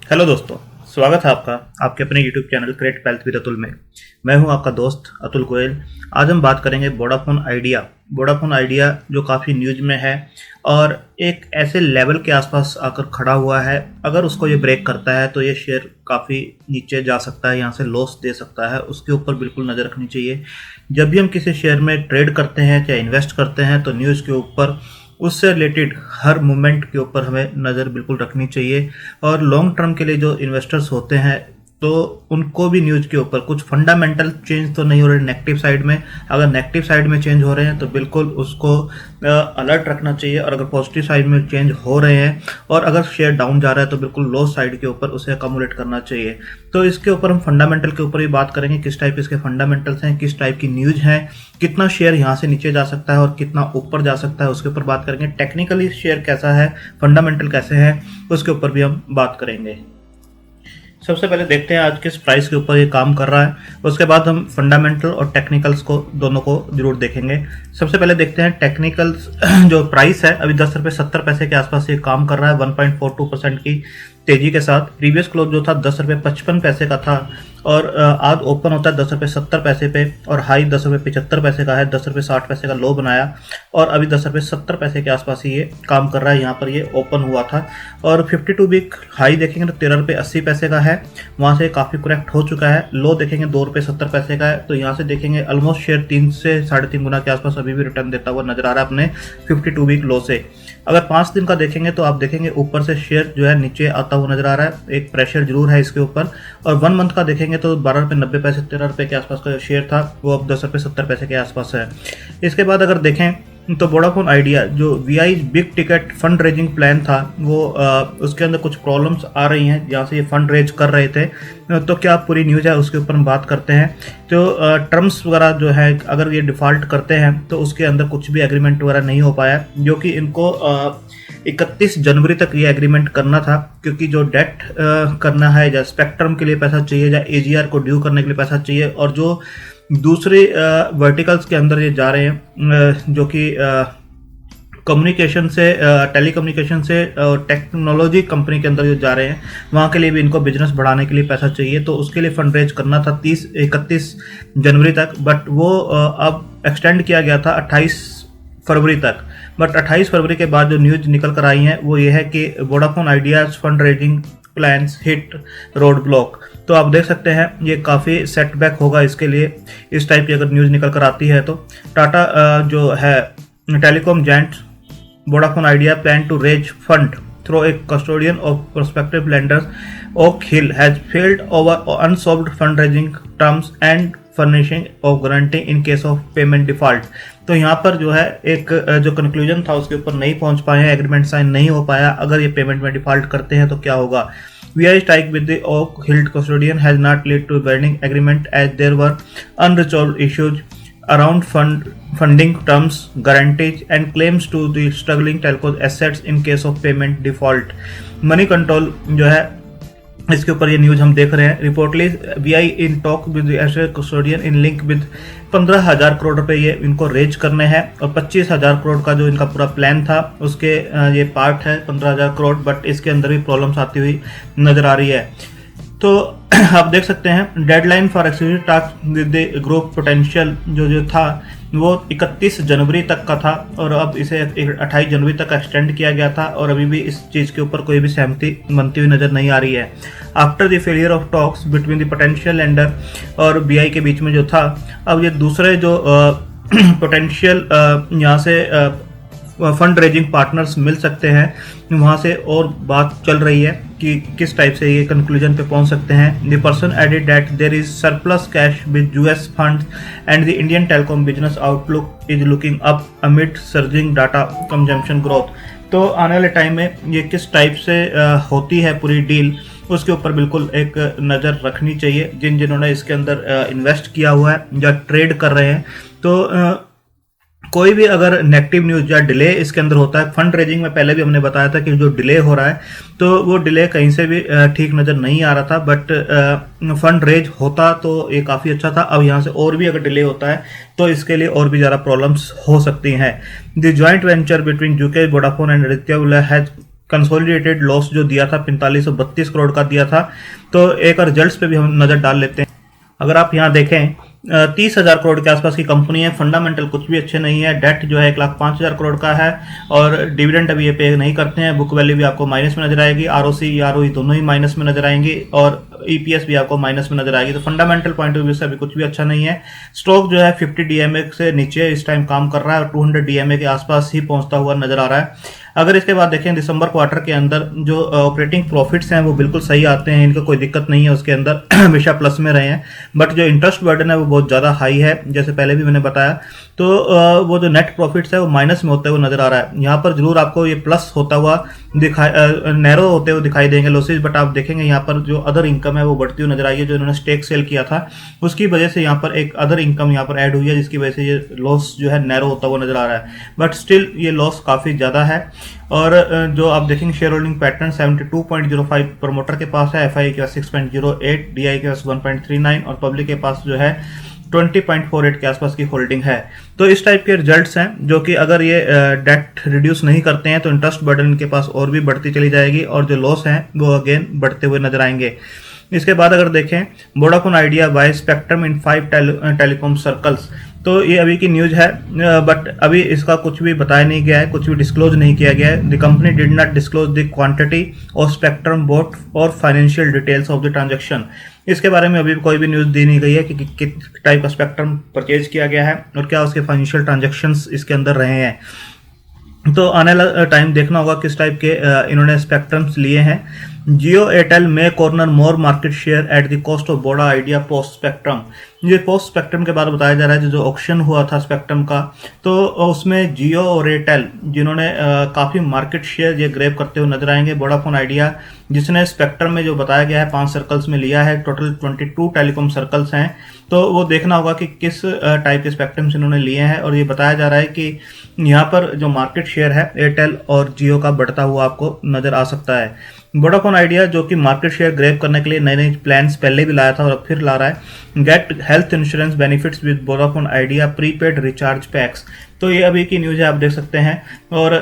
Hello दोस्तों, स्वागत है आपका आपके अपने YouTube channel create wealth with Atul में। मैं हूं आपका दोस्त अतुल गोयल। आज हम बात करेंगे वोडाफोन आइडिया। वोडाफोन आइडिया जो काफ़ी न्यूज में है और एक ऐसे लेवल के आसपास आकर खड़ा हुआ है। अगर उसको ये ब्रेक करता है तो ये शेयर काफ़ी नीचे जा सकता है, यहाँ से लॉस दे सकता है। उसके ऊपर बिल्कुल नज़र रखनी चाहिए। जब भी हम किसी शेयर में ट्रेड करते हैं चाहे इन्वेस्ट करते हैं तो न्यूज़ के ऊपर उससे रिलेटेड हर मूवमेंट के ऊपर हमें नज़र बिल्कुल रखनी चाहिए। और लॉन्ग टर्म के लिए जो इन्वेस्टर्स होते हैं तो उनको भी न्यूज़ के ऊपर कुछ फंडामेंटल चेंज तो नहीं हो रहे नेगेटिव साइड में। अगर नेगेटिव साइड में चेंज हो रहे हैं तो बिल्कुल उसको अलर्ट रखना चाहिए, और अगर पॉजिटिव साइड में चेंज हो रहे हैं और अगर शेयर डाउन जा रहा है तो बिल्कुल लो साइड के ऊपर उसे अकोमोडेट करना चाहिए। तो इसके ऊपर हम फंडामेंटल के ऊपर भी बात करेंगे, किस टाइप इसके फंडामेंटल्स हैं, किस टाइप की न्यूज़ हैं, कितना शेयर यहाँ से नीचे जा सकता है और कितना ऊपर जा सकता है, उसके ऊपर बात करेंगे। टेक्निकली शेयर कैसा है, फंडामेंटल कैसे हैं, उसके ऊपर भी हम बात करेंगे। सबसे पहले देखते हैं आज किस प्राइस के ऊपर ये काम कर रहा है, उसके बाद हम फंडामेंटल और टेक्निकल्स को दोनों को जरूर देखेंगे। सबसे पहले देखते हैं टेक्निकल्स। जो प्राइस है अभी 10 रुपये 70 पैसे के आसपास ये काम कर रहा है 1.42% की तेजी के साथ। प्रीवियस क्लोज जो था 10 रुपये 55 पैसे का था और आज ओपन होता है 10 रुपये 70 पैसे पे और हाई 10 रुपये 75 पैसे का है। 10 रुपये 60 पैसे का लो बनाया और अभी 10 रुपये 70 पैसे के आसपास ही ये काम कर रहा है। यहाँ पर ये ओपन हुआ था और 52 वीक हाई देखेंगे तो 13 रुपये 80 पैसे का है, वहाँ से काफ़ी करेक्ट हो चुका है। लो देखेंगे 2 रुपये 70 पैसे का है, तो यहाँ से देखेंगे ऑलमोस्ट शेयर 3 से 3.5 गुना के आसपास अभी भी रिटर्न देता हुआ नजर आ रहा है अपने 52 वीक लो से। अगर 5 दिन का देखेंगे तो आप देखेंगे ऊपर से शेयर जो है नीचे आता हुआ नजर आ रहा है, एक प्रेशर जरूर है इसके ऊपर। और 1 मंथ का देखेंगे तो 12 रुपये 90 पैसे 13 रुपये के आसपास का शेयर था वो अब 10 रुपये 70 पैसे के आसपास है। इसके बाद अगर देखें तो वोडाफोन आइडिया जो VI big ticket fund raising plan था वो उसके अंदर कुछ प्रॉब्लम्स आ रही हैं जहाँ से ये फंड रेज कर रहे थे। तो क्या पूरी न्यूज़ है उसके ऊपर हम बात करते हैं। तो टर्म्स वगैरह जो है अगर ये डिफ़ॉल्ट करते हैं तो उसके अंदर कुछ भी एग्रीमेंट वगैरह नहीं हो पाया, जो कि इनको 31 जनवरी तक ये एग्रीमेंट करना था, क्योंकि जो डेट करना है या स्पेक्ट्रम के लिए पैसा चाहिए या एजीआर को ड्यू करने के लिए पैसा चाहिए, और जो दूसरे वर्टिकल्स के अंदर ये जा रहे हैं जो कि कम्युनिकेशन से टेलीकम्युनिकेशन से और टेक्नोलॉजी कंपनी के अंदर जो जा रहे हैं वहाँ के लिए भी इनको बिजनेस बढ़ाने के लिए पैसा चाहिए। तो उसके लिए फंड रेज करना था 31 जनवरी तक, बट वो अब एक्सटेंड किया गया था 28 फरवरी तक। बट 28 फरवरी के बाद जो न्यूज़ निकल कर आई हैं वो ये है कि Vodafone ideas fund raising plans hit road block. तो आप देख सकते हैं ये काफ़ी सेटबैक होगा इसके लिए, इस टाइप की अगर न्यूज़ निकल कर आती है तो। टाटा जो है telecom giant Vodafone Idea plan to raise fund through a custodian of prospective lenders Oak Hill has failed over unsolved fund raising terms and furnishing of guarantee in case of payment default. तो यहाँ पर जो है एक जो conclusion था उसके ऊपर नहीं पहुंच पाए हैं, एग्रीमेंट साइन नहीं हो पाया। अगर ये पेमेंट में डिफॉल्ट करते हैं तो क्या होगा। VI strike with the Oak Hill custodian has not led to a binding agreement as there were unresolved issues around funding terms, guarantees and claims to the struggling telco's assets in case of payment default. Money control जो है इसके ऊपर ये news हम देख रहे हैं। Reportedly VI in talk with asset custodian in link with 15,000 crore रुपए ये इनको रेज करने हैं और 25,000 करोड़ का जो इनका पूरा प्लान था उसके ये पार्ट है 15,000 करोड़, बट इसके अंदर भी प्रॉब्लम्स आती हुई नजर आ रही है। तो आप देख सकते हैं deadline for exclusive talk with the group potential जो था वो 31 जनवरी तक का था और अब इसे 28 जनवरी तक एक्सटेंड किया गया था और अभी भी इस चीज़ के ऊपर कोई भी सहमति बनती हुई नज़र नहीं आ रही है। After the failure of talks between the potential lender और BI के बीच में जो था, अब ये दूसरे जो पोटेंशियल यहाँ से फंड रेजिंग पार्टनर्स मिल सकते हैं, वहाँ से और बात चल रही है कि किस टाइप से ये कंक्लूजन पे पहुँच सकते हैं। The person added that there is surplus cash with US funds and the Indian telecom business outlook is looking up amid surging data consumption growth. तो आने वाले टाइम में ये किस टाइप से होती है पूरी डील, उसके ऊपर बिल्कुल एक नज़र रखनी चाहिए जिन्होंने इसके अंदर इन्वेस्ट किया हुआ है या ट्रेड कर रहे हैं। तो कोई भी अगर नेगेटिव न्यूज़ या डिले इसके अंदर होता है, फंड रेजिंग में पहले भी हमने बताया था कि जो डिले हो रहा है तो वो डिले कहीं से भी ठीक नज़र नहीं आ रहा था, बट फंड रेज होता तो ये काफ़ी अच्छा था। अब यहाँ से और भी अगर डिले होता है तो इसके लिए और भी ज़्यादा प्रॉब्लम्स हो सकती हैं। The joint venture between UK Vodafone and Aditya Birla has consolidated loss जो दिया था 4532 करोड़ का दिया था। तो एक रिजल्ट्स पे भी हम नज़र डाल लेते हैं। अगर आप यहाँ देखें 30,000 करोड़ के आसपास की कंपनी है, फंडामेंटल कुछ भी अच्छे नहीं है, डेट जो है 1,05,000 करोड़ का है और डिविडेंड अभी ये पे नहीं करते हैं। बुक वैल्यू भी आपको माइनस में नजर आएगी, आरओसी आरओई दोनों ही माइनस में नजर आएंगी और ईपीएस भी आपको माइनस में नजर आएगी। तो फंडामेंटल पॉइंट ऑफ व्यू से अभी कुछ भी अच्छा नहीं है। स्टॉक जो है 50 डीएमए से नीचे इस टाइम काम कर रहा है और 200 डीएमए के आसपास ही पहुंचता हुआ नजर आ रहा है। अगर इसके बाद देखें दिसंबर क्वार्टर के अंदर जो ऑपरेटिंग प्रॉफिट्स हैं वो बिल्कुल सही आते हैं, इनका कोई दिक्कत नहीं है, उसके अंदर हमेशा प्लस में रहे हैं। बट जो इंटरेस्ट बर्डन है वो बहुत ज़्यादा हाई है, जैसे पहले भी मैंने बताया। तो वो जो नेट प्रॉफिट्स है वो माइनस में होते हुए नजर आ रहा है। यहाँ पर जरूर आपको ये प्लस होता हुआ नैरो होते हुए दिखाई देंगे लॉसेज, बट आप देखेंगे यहाँ पर जो अदर इनकम है वो बढ़ती हुई नजर आई है। जो इन्होंने स्टेक सेल किया था उसकी वजह से यहाँ पर एक अदर इनकम यहाँ पर ऐड हुई है, जिसकी वजह से ये लॉस जो है नैरो होता हुआ नजर आ रहा है। बट स्टिल ये लॉस काफ़ी ज़्यादा है। और जो आप देखेंगे शेयर होल्डिंग पैटर्न 72.05 प्रमोटर के पास है, एफआई के पास 6.08, डीआई के पास 1.39 और पब्लिक के पास जो है 20.48 के आसपास की होल्डिंग है। तो इस टाइप के रिजल्ट्स हैं जो कि अगर ये डेट रिड्यूस नहीं करते हैं तो इंटरेस्ट बर्डन इनके पास और भी बढ़ती चली जाएगी और जो लॉस हैं वो अगेन बढ़ते हुए नजर आएंगे। इसके बाद अगर देखें Vodafone idea by spectrum in 5 telecom circles, तो ये अभी की न्यूज है, बट अभी इसका कुछ भी बताया नहीं गया है, कुछ भी डिस्क्लोज नहीं किया गया है। The company did not disclose the quantity of spectrum bought और financial details of the transaction. इसके बारे में अभी कोई भी न्यूज दी नहीं गई है कि किस टाइप का स्पेक्ट्रम परचेज किया गया है और क्या उसके फाइनेंशियल ट्रांजैक्शंस इसके अंदर रहे हैं। तो आने वाला टाइम देखना होगा किस टाइप के इन्होंने स्पेक्ट्रम्स लिए हैं। जियो एयरटेल में corner more market share at the cost of Voda idea post spectrum. ये पोस्ट स्पेक्ट्रम के बारे में बताया जा रहा है, जो ऑक्शन हुआ था स्पेक्ट्रम का, तो उसमें जियो और एयरटेल जिन्होंने काफ़ी मार्केट शेयर ये ग्रैब करते हुए नजर आएंगे। वोडाफोन आइडिया जिसने स्पेक्ट्रम में जो बताया गया है 5 सर्कल्स में लिया है, टोटल 22 टेलीकॉम सर्कल्स हैं। तो वो देखना होगा कि किस टाइप के स्पेक्ट्रम्स इन्होंने लिए हैं और ये बताया जा रहा है कि यहाँ पर जो मार्केट शेयर है एयरटेल और जियो का बढ़ता हुआ आपको नजर आ सकता है। वोडाफोन आइडिया जो कि मार्केट शेयर ग्रैब करने के लिए नए नए प्लान्स पहले भी लाया था और अब फिर ला रहा है। Get health insurance benefits with Vodafone Idea prepaid recharge packs. तो ये अभी की न्यूज़ है, आप देख सकते हैं। और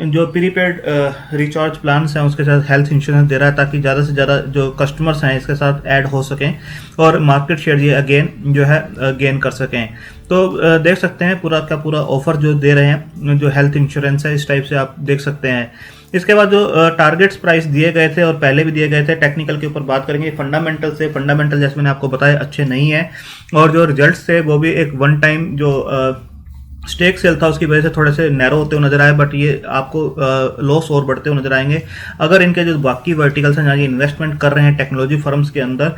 जो प्रीपेड रिचार्ज प्लान्स हैं उसके साथ हेल्थ इंश्योरेंस दे रहा है ताकि ज़्यादा से ज़्यादा जो कस्टमर्स हैं इसके साथ ऐड हो सकें और मार्केट शेयर ये अगेन जो है गेन कर सकें। तो देख सकते हैं पूरा का पूरा ऑफर जो दे रहे हैं, जो हेल्थ इंश्योरेंस है इस टाइप से आप देख सकते हैं। इसके बाद जो टारगेट्स प्राइस दिए गए थे और पहले भी दिए गए थे, टेक्निकल के ऊपर बात करेंगे। फंडामेंटल से फंडामेंटल जैसे मैंने आपको बताया अच्छे नहीं है और जो रिजल्ट्स थे वो भी एक वन टाइम जो स्टेक सेल था उसकी वजह से थोड़े से नैरो होते हुए नजर आए, बट ये आपको लॉस और बढ़ते हुए नजर आएंगे। अगर इनके जो बाकी वर्टिकल्स हैं जहाँ ये इन्वेस्टमेंट कर रहे हैं टेक्नोलॉजी फर्म्स के अंदर,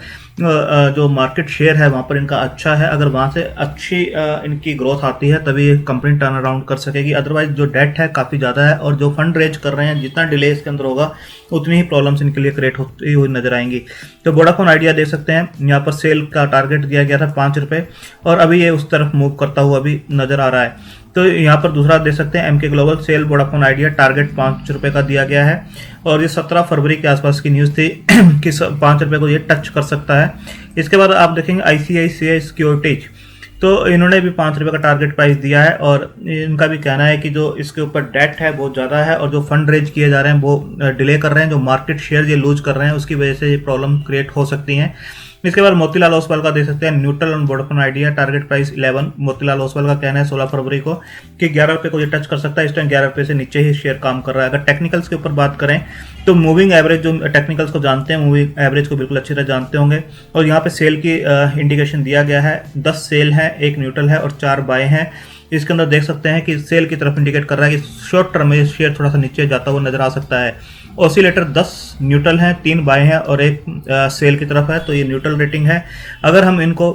जो मार्केट शेयर है वहाँ पर इनका अच्छा है, अगर वहाँ से अच्छी इनकी ग्रोथ आती है तभी ये कंपनी टर्न अराउंड कर सकेगी। अदरवाइज जो डेट है काफ़ी ज़्यादा है और जो फंड रेज कर रहे हैं जितना डिले इसके अंदर होगा उतनी ही प्रॉब्लम्स इनके लिए क्रिएट होती हुई नजर आएंगी। तो वोडाफोन आइडिया देख सकते हैं, यहाँ पर सेल का टारगेट दिया गया था 5 रुपये और अभी ये उस तरफ मूव करता हुआ भी नजर आ रहा है। तो यहाँ पर दूसरा देख सकते हैं MK global sell Vodafone Idea target 5 रुपये का दिया गया है और ये 17 फरवरी के आसपास की न्यूज़ थी कि 5 रुपये को ये टच कर सकता है। इसके बाद आप देखेंगे आईसीआईसीआई सिक्योरिटीज, तो इन्होंने भी 5 रुपये का टारगेट प्राइस दिया है और इनका भी कहना है कि जो इसके ऊपर डेट है बहुत ज़्यादा है और जो फंड रेज किए जा रहे हैं वो डिले कर रहे हैं, जो मार्केट शेयर ये लूज कर रहे हैं उसकी वजह से ये प्रॉब्लम क्रिएट हो सकती हैं। इसके बाद मोतीलाल ओसवाल का देख सकते हैं neutral on Vodafone Idea target price 11। Motilal Oswal का कहना है 16 फरवरी को कि 11 रुपये को ये टच कर सकता है। इस टाइम 11 रुपये से नीचे ही शेयर काम कर रहा है। अगर टेक्निकल्स के ऊपर बात करें तो मूविंग एवरेज, जो टेक्निकल्स को जानते हैं मूविंग एवरेज को बिल्कुल अच्छी तरह जानते होंगे, और यहाँ पे सेल की इंडिकेशन दिया गया है। 10 सेल है, 1 न्यूट्रल है और 4 बाय हैं। इसके अंदर देख सकते हैं कि सेल की तरफ इंडिकेट कर रहा है कि शॉर्ट टर्म में शेयर थोड़ा सा नीचे जाता हुआ नजर आ सकता है। ऑसिलेटर 10 न्यूट्रल हैं, 3 बाय हैं और 1 सेल की तरफ है, तो ये न्यूट्रल रेटिंग है। अगर हम इनको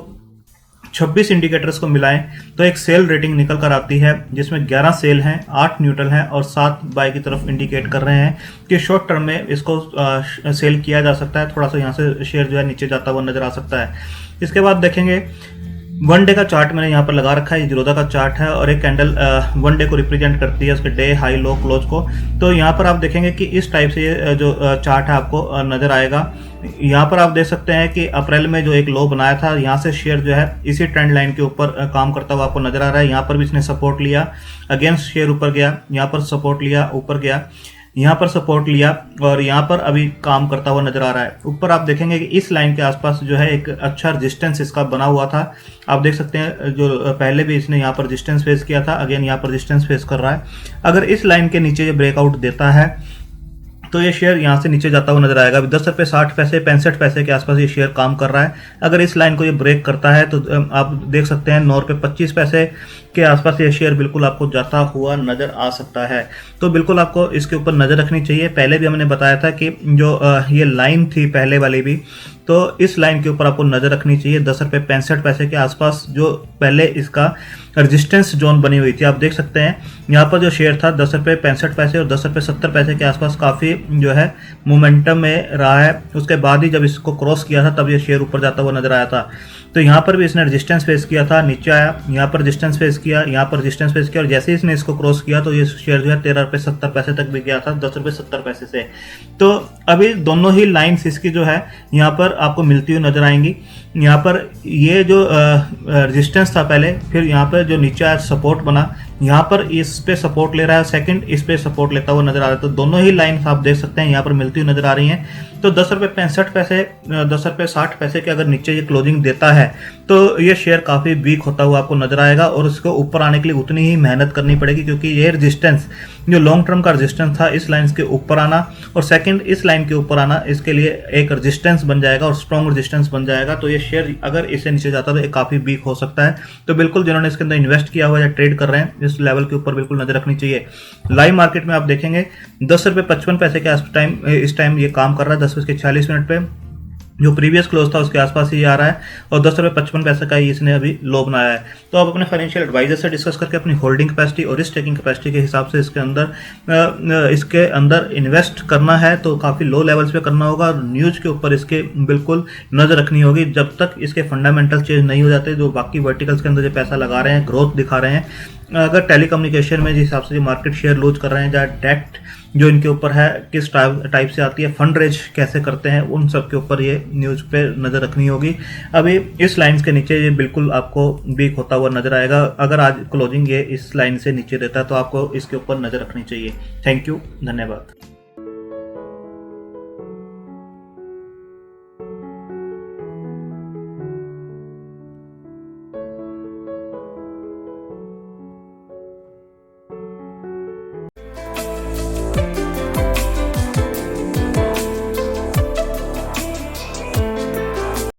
26 इंडिकेटर्स को मिलाएं तो एक सेल रेटिंग निकल कर आती है जिसमें 11 सेल हैं, 8 न्यूट्रल हैं और 7 बाय की तरफ इंडिकेट कर रहे हैं कि शॉर्ट टर्म में इसको सेल किया जा सकता है। थोड़ा सा यहाँ से शेयर जो है नीचे जाता हुआ नजर आ सकता है। इसके बाद देखेंगे 1 डे का चार्ट मैंने यहाँ पर लगा रखा है, ये जीरोधा का चार्ट है और एक कैंडल 1 डे को रिप्रेजेंट करती है, उसके डे हाई लो क्लोज को। तो यहाँ पर आप देखेंगे कि इस टाइप से ये जो चार्ट है आपको नजर आएगा। यहाँ पर आप देख सकते हैं कि अप्रैल में जो एक लो बनाया था, यहाँ से शेयर जो है इसी ट्रेंड लाइन के ऊपर काम करता हुआ आपको नजर आ रहा है। यहाँ पर भी इसने सपोर्ट लिया, अगेंस्ट शेयर ऊपर गया, यहाँ पर सपोर्ट लिया, ऊपर गया। यहाँ पर सपोर्ट लिया और यहाँ पर अभी काम करता हुआ नजर आ रहा है। ऊपर आप देखेंगे कि इस लाइन के आसपास जो है एक अच्छा रेजिस्टेंस इसका बना हुआ था। आप देख सकते हैं जो पहले भी इसने यहाँ पर रेजिस्टेंस फेस किया था, अगेन यहाँ पर रेजिस्टेंस फेस कर रहा है। अगर इस लाइन के नीचे ये ब्रेकआउट देता है तो ये शेयर यहाँ से नीचे जाता हुआ नजर आएगा। अभी 10 रुपये 60 पैसे 65 पैसे के आसपास ये शेयर काम कर रहा है। अगर इस लाइन को ये ब्रेक करता है तो आप देख सकते हैं 9 रुपये 25 पैसे के आसपास ये शेयर बिल्कुल आपको जाता हुआ नजर आ सकता है। तो बिल्कुल आपको इसके ऊपर नज़र रखनी चाहिए। पहले भी हमने बताया था कि जो ये लाइन थी पहले वाली भी, तो इस लाइन के ऊपर आपको नज़र रखनी चाहिए। 10 रुपये 65 पैसे के आसपास जो पहले इसका रेजिस्टेंस जोन बनी हुई थी, आप देख सकते हैं यहाँ पर जो शेयर था 10 रुपये 65 पैसे और 10 रुपये 70 पैसे के आसपास काफ़ी जो है मोमेंटम में रहा है। उसके बाद ही जब इसको क्रॉस किया था तब ये शेयर ऊपर जाता हुआ नजर आया था। तो यहाँ पर भी इसने रेजिस्टेंस फेस किया था, नीचे आया, यहाँ पर रेजिस्टेंस फेस किया, यहाँ पर रेजिस्टेंस फेस किया और जैसे ही इसने इसको क्रॉस किया तो ये शेयर जो है 13 रुपये 70 पैसे तक भी गया था 10 रुपये 70 पैसे से। तो अभी दोनों ही लाइन्स इसकी जो है यहाँ पर आपको मिलती हुई नजर आएंगी। यहाँ पर ये जो रेजिस्टेंस था पहले, फिर यहाँ पर जो नीचे आया सपोर्ट बना, यहाँ पर इस पे सपोर्ट ले रहा है, सेकंड इस पे सपोर्ट लेता हुआ नजर आ रहा है। तो दोनों ही लाइन्स आप देख सकते हैं यहाँ पर मिलती हुई नजर आ रही हैं। तो 10 रुपये 65 पैसे 10 रुपये 60 पैसे के अगर नीचे ये क्लोजिंग देता है तो ये शेयर काफ़ी वीक होता हुआ आपको नजर आएगा और इसको ऊपर आने के लिए उतनी ही मेहनत करनी पड़ेगी, क्योंकि ये रेजिस्टेंस जो लॉन्ग टर्म का रेजिस्टेंस था इस लाइन के ऊपर आना और सेकंड इस लाइन के ऊपर आना, इसके लिए एक रेजिस्टेंस बन जाएगा और स्ट्रॉन्ग रेजिस्टेंस बन जाएगा। तो ये शेयर अगर इससे नीचे जाता तो ये काफ़ी वीक हो सकता है। तो बिल्कुल जिन्होंने इसके अंदर इन्वेस्ट किया हुआ या ट्रेड कर रहे हैं इस लेवल के ऊपर बिल्कुल नजर रखनी चाहिए। लाइव मार्केट में आप देखेंगे 10 रुपये 55 पैसे के इस टाइम ये काम कर रहा है। 10:40 पे जो प्रीवियस क्लोज था उसके आसपास ही आ रहा है और 10 रुपये 55 पैसे का ही इसने अभी लो बनाया है। तो आप अपने फाइनेंशियल एडवाइजर से डिस्कस करके अपनी होल्डिंग कैपेसिटी और रिस्क टेकिंग कैपेसिटी के हिसाब से इसके अंदर इन्वेस्ट करना है तो काफ़ी लो लेवल्स पे करना होगा और न्यूज़ के ऊपर इसके बिल्कुल नज़र रखनी होगी जब तक इसके फंडामेंटल चेंज नहीं हो जाते। जो बाकी वर्टिकल्स के अंदर जो पैसा लगा रहे हैं, ग्रोथ दिखा रहे हैं, अगर टेलीकम्युनिकेशन में जिस हिसाब से जो मार्केट शेयर लूज कर रहे हैं, या डेट जो इनके ऊपर है किस टाइप से आती है, फंड रेज कैसे करते हैं, उन सब के ऊपर ये न्यूज़ पे नज़र रखनी होगी। अभी इस लाइंस के नीचे ये बिल्कुल आपको वीक होता हुआ नज़र आएगा। अगर आज क्लोजिंग ये इस लाइन से नीचे देता है तो आपको इसके ऊपर नज़र रखनी चाहिए। थैंक यू, धन्यवाद।